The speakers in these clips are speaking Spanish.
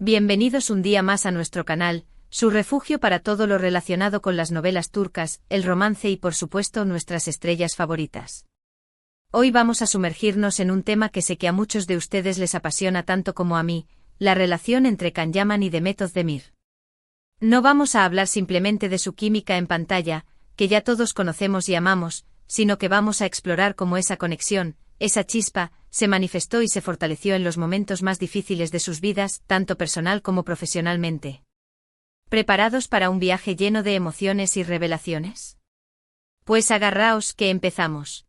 Bienvenidos un día más a nuestro canal, su refugio para todo lo relacionado con las novelas turcas, el romance y por supuesto nuestras estrellas favoritas. Hoy vamos a sumergirnos en un tema que sé que a muchos de ustedes les apasiona tanto como a mí, la relación entre Can Yaman y Demet Özdemir. No vamos a hablar simplemente de su química en pantalla, que ya todos conocemos y amamos, sino que vamos a explorar cómo esa conexión, esa chispa, se manifestó y se fortaleció en los momentos más difíciles de sus vidas, tanto personal como profesionalmente. ¿Preparados para un viaje lleno de emociones y revelaciones? Pues agarraos que empezamos.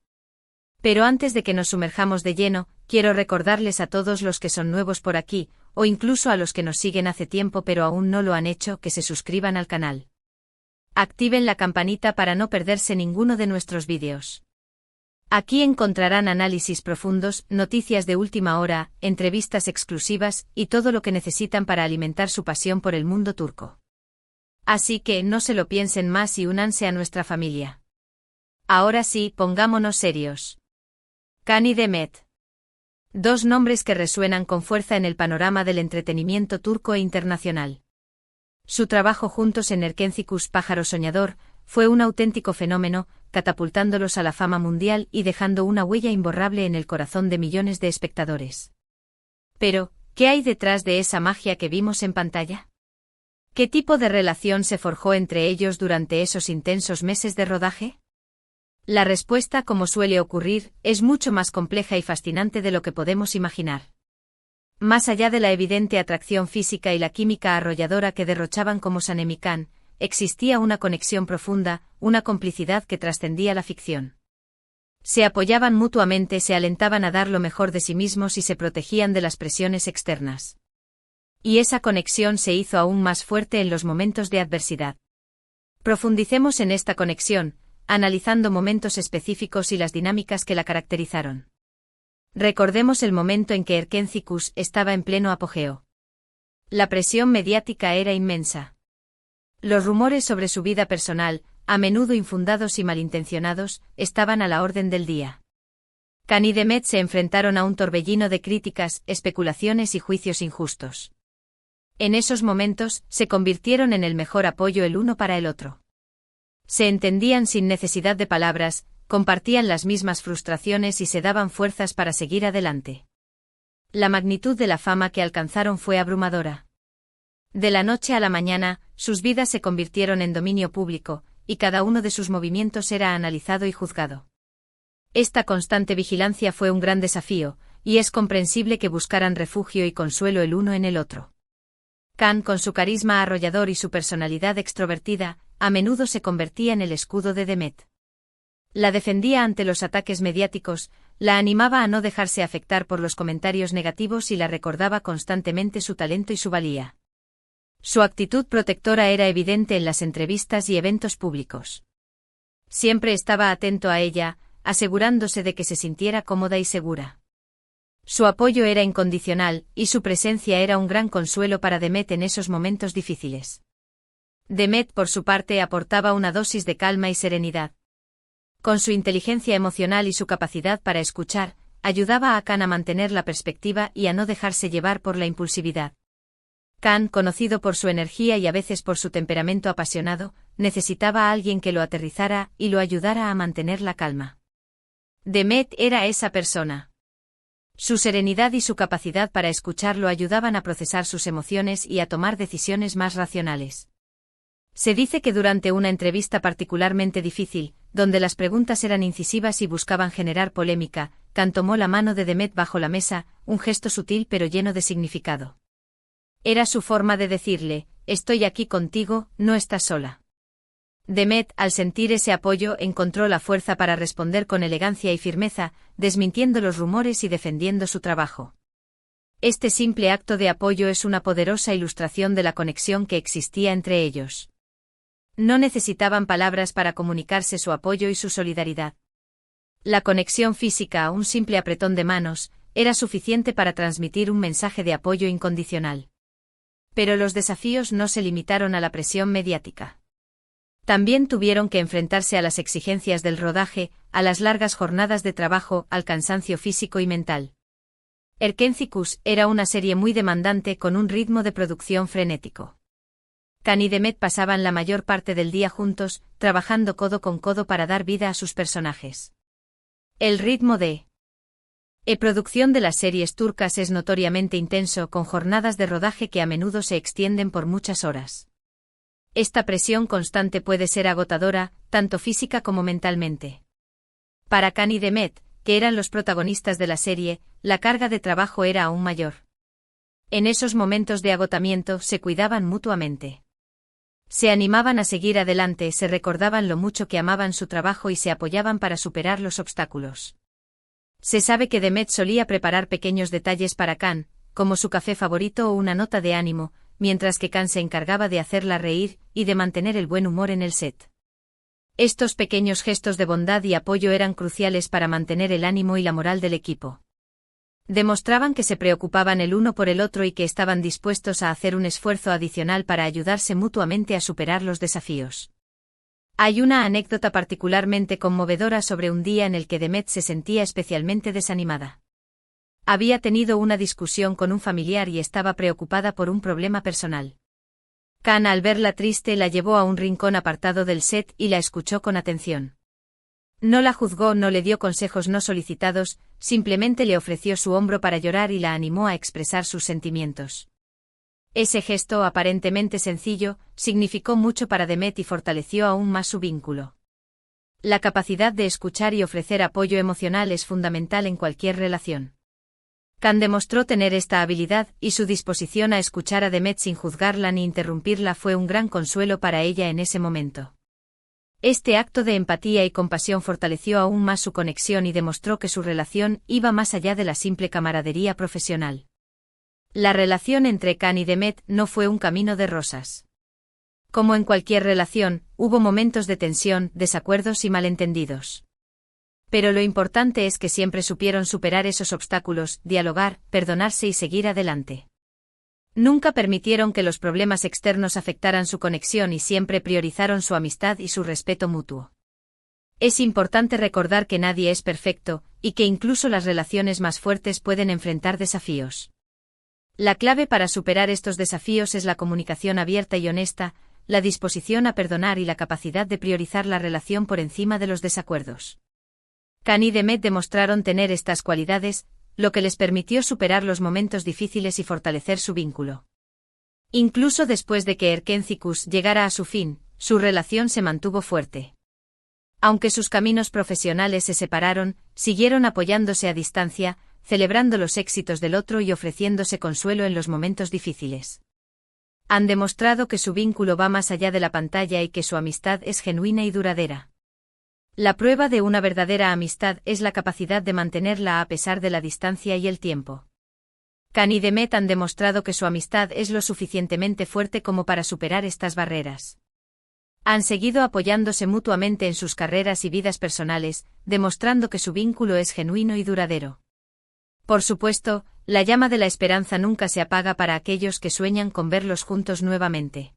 Pero antes de que nos sumerjamos de lleno, quiero recordarles a todos los que son nuevos por aquí, o incluso a los que nos siguen hace tiempo pero aún no lo han hecho, que se suscriban al canal. Activen la campanita para no perderse ninguno de nuestros vídeos. Aquí encontrarán análisis profundos, noticias de última hora, entrevistas exclusivas y todo lo que necesitan para alimentar su pasión por el mundo turco. Así que no se lo piensen más y únanse a nuestra familia. Ahora sí, pongámonos serios. Can y Demet. Dos nombres que resuenan con fuerza en el panorama del entretenimiento turco e internacional. Su trabajo juntos en Erkencikus Pájaro Soñador fue un auténtico fenómeno, catapultándolos a la fama mundial y dejando una huella imborrable en el corazón de millones de espectadores. Pero, ¿qué hay detrás de esa magia que vimos en pantalla? ¿Qué tipo de relación se forjó entre ellos durante esos intensos meses de rodaje? La respuesta, como suele ocurrir, es mucho más compleja y fascinante de lo que podemos imaginar. Más allá de la evidente atracción física y la química arrolladora que derrochaban como Sanem y Can, existía una conexión profunda, una complicidad que trascendía la ficción. Se apoyaban mutuamente, se alentaban a dar lo mejor de sí mismos y se protegían de las presiones externas. Y esa conexión se hizo aún más fuerte en los momentos de adversidad. Profundicemos en esta conexión, analizando momentos específicos y las dinámicas que la caracterizaron. Recordemos el momento en que Erkencikus estaba en pleno apogeo. La presión mediática era inmensa. Los rumores sobre su vida personal, a menudo infundados y malintencionados, estaban a la orden del día. Can y Demet se enfrentaron a un torbellino de críticas, especulaciones y juicios injustos. En esos momentos, se convirtieron en el mejor apoyo el uno para el otro. Se entendían sin necesidad de palabras, compartían las mismas frustraciones y se daban fuerzas para seguir adelante. La magnitud de la fama que alcanzaron fue abrumadora. De la noche a la mañana, sus vidas se convirtieron en dominio público, y cada uno de sus movimientos era analizado y juzgado. Esta constante vigilancia fue un gran desafío, y es comprensible que buscaran refugio y consuelo el uno en el otro. Can, con su carisma arrollador y su personalidad extrovertida, a menudo se convertía en el escudo de Demet. La defendía ante los ataques mediáticos, la animaba a no dejarse afectar por los comentarios negativos y la recordaba constantemente su talento y su valía. Su actitud protectora era evidente en las entrevistas y eventos públicos. Siempre estaba atento a ella, asegurándose de que se sintiera cómoda y segura. Su apoyo era incondicional, y su presencia era un gran consuelo para Demet en esos momentos difíciles. Demet, por su parte, aportaba una dosis de calma y serenidad. Con su inteligencia emocional y su capacidad para escuchar, ayudaba a Can a mantener la perspectiva y a no dejarse llevar por la impulsividad. Can, conocido por su energía y a veces por su temperamento apasionado, necesitaba a alguien que lo aterrizara y lo ayudara a mantener la calma. Demet era esa persona. Su serenidad y su capacidad para escuchar lo ayudaban a procesar sus emociones y a tomar decisiones más racionales. Se dice que durante una entrevista particularmente difícil, donde las preguntas eran incisivas y buscaban generar polémica, Can tomó la mano de Demet bajo la mesa, un gesto sutil pero lleno de significado. Era su forma de decirle, estoy aquí contigo, no estás sola. Demet, al sentir ese apoyo, encontró la fuerza para responder con elegancia y firmeza, desmintiendo los rumores y defendiendo su trabajo. Este simple acto de apoyo es una poderosa ilustración de la conexión que existía entre ellos. No necesitaban palabras para comunicarse su apoyo y su solidaridad. La conexión física, un simple apretón de manos, era suficiente para transmitir un mensaje de apoyo incondicional. Pero los desafíos no se limitaron a la presión mediática. También tuvieron que enfrentarse a las exigencias del rodaje, a las largas jornadas de trabajo, al cansancio físico y mental. Erkenci era una serie muy demandante con un ritmo de producción frenético. Can y Demet pasaban la mayor parte del día juntos, trabajando codo con codo para dar vida a sus personajes. El ritmo de producción de las series turcas es notoriamente intenso, con jornadas de rodaje que a menudo se extienden por muchas horas. Esta presión constante puede ser agotadora, tanto física como mentalmente. Para Can y Demet, que eran los protagonistas de la serie, la carga de trabajo era aún mayor. En esos momentos de agotamiento se cuidaban mutuamente. Se animaban a seguir adelante, se recordaban lo mucho que amaban su trabajo y se apoyaban para superar los obstáculos. Se sabe que Demet solía preparar pequeños detalles para Can, como su café favorito o una nota de ánimo, mientras que Can se encargaba de hacerla reír y de mantener el buen humor en el set. Estos pequeños gestos de bondad y apoyo eran cruciales para mantener el ánimo y la moral del equipo. Demostraban que se preocupaban el uno por el otro y que estaban dispuestos a hacer un esfuerzo adicional para ayudarse mutuamente a superar los desafíos. Hay una anécdota particularmente conmovedora sobre un día en el que Demet se sentía especialmente desanimada. Había tenido una discusión con un familiar y estaba preocupada por un problema personal. Can, al verla triste, la llevó a un rincón apartado del set y la escuchó con atención. No la juzgó, no le dio consejos no solicitados, simplemente le ofreció su hombro para llorar y la animó a expresar sus sentimientos. Ese gesto, aparentemente sencillo, significó mucho para Demet y fortaleció aún más su vínculo. La capacidad de escuchar y ofrecer apoyo emocional es fundamental en cualquier relación. Can demostró tener esta habilidad, y su disposición a escuchar a Demet sin juzgarla ni interrumpirla fue un gran consuelo para ella en ese momento. Este acto de empatía y compasión fortaleció aún más su conexión y demostró que su relación iba más allá de la simple camaradería profesional. La relación entre Can y Demet no fue un camino de rosas. Como en cualquier relación, hubo momentos de tensión, desacuerdos y malentendidos. Pero lo importante es que siempre supieron superar esos obstáculos, dialogar, perdonarse y seguir adelante. Nunca permitieron que los problemas externos afectaran su conexión y siempre priorizaron su amistad y su respeto mutuo. Es importante recordar que nadie es perfecto, y que incluso las relaciones más fuertes pueden enfrentar desafíos. La clave para superar estos desafíos es la comunicación abierta y honesta, la disposición a perdonar y la capacidad de priorizar la relación por encima de los desacuerdos. Can y Demet demostraron tener estas cualidades, lo que les permitió superar los momentos difíciles y fortalecer su vínculo. Incluso después de que Erkenci llegara a su fin, su relación se mantuvo fuerte. Aunque sus caminos profesionales se separaron, siguieron apoyándose a distancia, celebrando los éxitos del otro y ofreciéndose consuelo en los momentos difíciles. Han demostrado que su vínculo va más allá de la pantalla y que su amistad es genuina y duradera. La prueba de una verdadera amistad es la capacidad de mantenerla a pesar de la distancia y el tiempo. Can y Demet han demostrado que su amistad es lo suficientemente fuerte como para superar estas barreras. Han seguido apoyándose mutuamente en sus carreras y vidas personales, demostrando que su vínculo es genuino y duradero. Por supuesto, la llama de la esperanza nunca se apaga para aquellos que sueñan con verlos juntos nuevamente.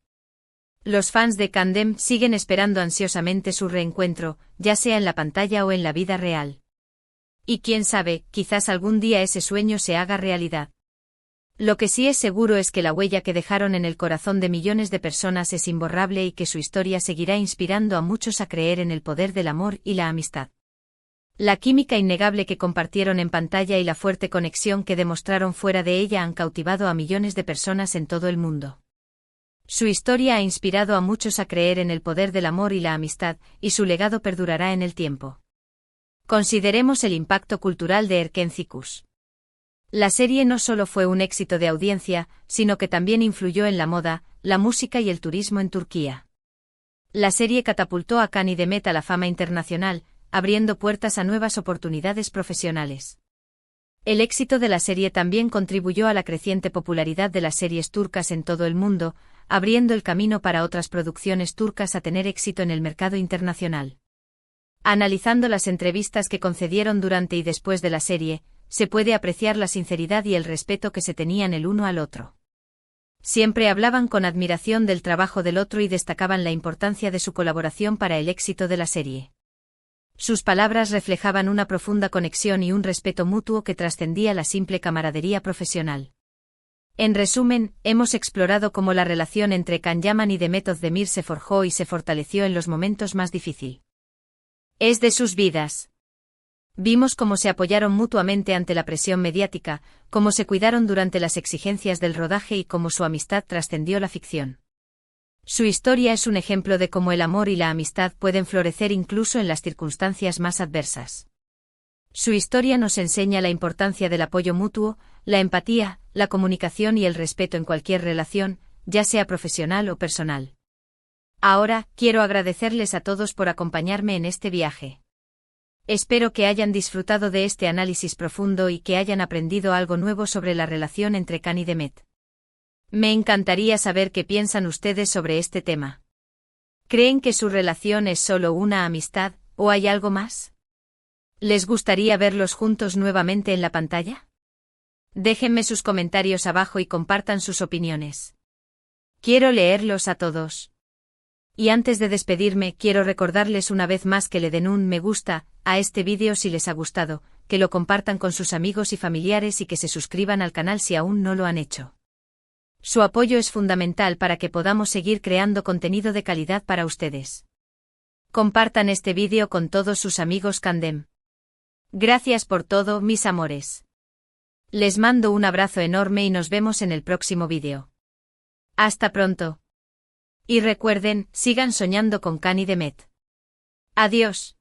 Los fans de Candem siguen esperando ansiosamente su reencuentro, ya sea en la pantalla o en la vida real. Y quién sabe, quizás algún día ese sueño se haga realidad. Lo que sí es seguro es que la huella que dejaron en el corazón de millones de personas es imborrable y que su historia seguirá inspirando a muchos a creer en el poder del amor y la amistad. La química innegable que compartieron en pantalla y la fuerte conexión que demostraron fuera de ella han cautivado a millones de personas en todo el mundo. Su historia ha inspirado a muchos a creer en el poder del amor y la amistad, y su legado perdurará en el tiempo. Consideremos el impacto cultural de Erkenci. La serie no solo fue un éxito de audiencia, sino que también influyó en la moda, la música y el turismo en Turquía. La serie catapultó a Can y Demet a la fama internacional, abriendo puertas a nuevas oportunidades profesionales. El éxito de la serie también contribuyó a la creciente popularidad de las series turcas en todo el mundo, abriendo el camino para otras producciones turcas a tener éxito en el mercado internacional. Analizando las entrevistas que concedieron durante y después de la serie, se puede apreciar la sinceridad y el respeto que se tenían el uno al otro. Siempre hablaban con admiración del trabajo del otro y destacaban la importancia de su colaboración para el éxito de la serie. Sus palabras reflejaban una profunda conexión y un respeto mutuo que trascendía la simple camaradería profesional. En resumen, hemos explorado cómo la relación entre Can Yaman y Demet Özdemir se forjó y se fortaleció en los momentos más difíciles de sus vidas. Vimos cómo se apoyaron mutuamente ante la presión mediática, cómo se cuidaron durante las exigencias del rodaje y cómo su amistad trascendió la ficción. Su historia es un ejemplo de cómo el amor y la amistad pueden florecer incluso en las circunstancias más adversas. Su historia nos enseña la importancia del apoyo mutuo, la empatía, la comunicación y el respeto en cualquier relación, ya sea profesional o personal. Ahora, quiero agradecerles a todos por acompañarme en este viaje. Espero que hayan disfrutado de este análisis profundo y que hayan aprendido algo nuevo sobre la relación entre Can y Demet. Me encantaría saber qué piensan ustedes sobre este tema. ¿Creen que su relación es solo una amistad, o hay algo más? ¿Les gustaría verlos juntos nuevamente en la pantalla? Déjenme sus comentarios abajo y compartan sus opiniones. Quiero leerlos a todos. Y antes de despedirme, quiero recordarles una vez más que le den un me gusta a este vídeo si les ha gustado, que lo compartan con sus amigos y familiares y que se suscriban al canal si aún no lo han hecho. Su apoyo es fundamental para que podamos seguir creando contenido de calidad para ustedes. Compartan este vídeo con todos sus amigos Candem. Gracias por todo, mis amores. Les mando un abrazo enorme y nos vemos en el próximo vídeo. Hasta pronto. Y recuerden, sigan soñando con Can y Demet. Adiós.